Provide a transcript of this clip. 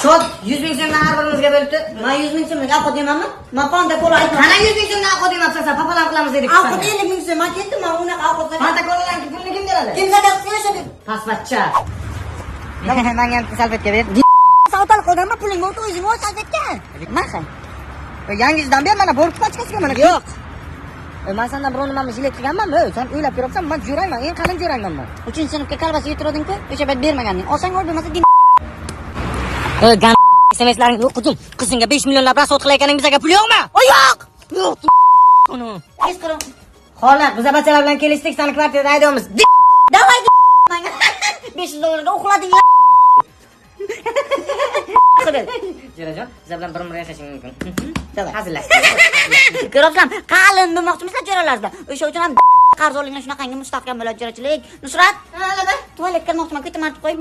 Soat 100 ming so'mdan har birimizga bo'libdi. Men 100 ming so'mlik ovqat yeymanmi? Men panda kola aytdim. Qana 100 ming so'mdan ovqat yemabsan sen, papadan qilamiz dedik. Ovqat 50 ming so'm. Men ketdim, men unaqa ovqat Panda koladan pulni kim beradi? kim zadat qilishadi? Pasvatcha. Menga ham salfetka ber. Savdal qilganman, pulingni o'zing o'z salfetka. Maqsan. Yangidan ber, mana borib pachkasiga mana. Yo'q. Men sendan birov nimani jilet qilganmanmi? Sen o'ylab ko'ribsan, men jo'rayman, eng qalin jo'rayman men. 3-sinfga kalbasa yetirding-ku, o'sha payt bermaganning. Olsang ol, bo'lmasa din. Gan SMS'laring yo'q qizim. Qizingga 5 millionlab rasot qilayotganing bizga pul yo'qmi? O yo'q. Yo'q. Uni. Hech qilib. Xo'rak, biz abachalar bilan kelishdik, seni kvartirada haydaymiz. Davay menga. 500 dollarga uxlading. Jirajon, biz bilan bir umr yashashing mumkin. Davay. Hazillashdik. Ko'ribsan, qalin bo'lmoqchimisan jo'ralarda. O'sha uchun ham qarz olingan shunaqangi mustahkam bo'ladi jo'rachilik. Nusrat, tualetga kirmoqchiman, ketaman, qo'yib,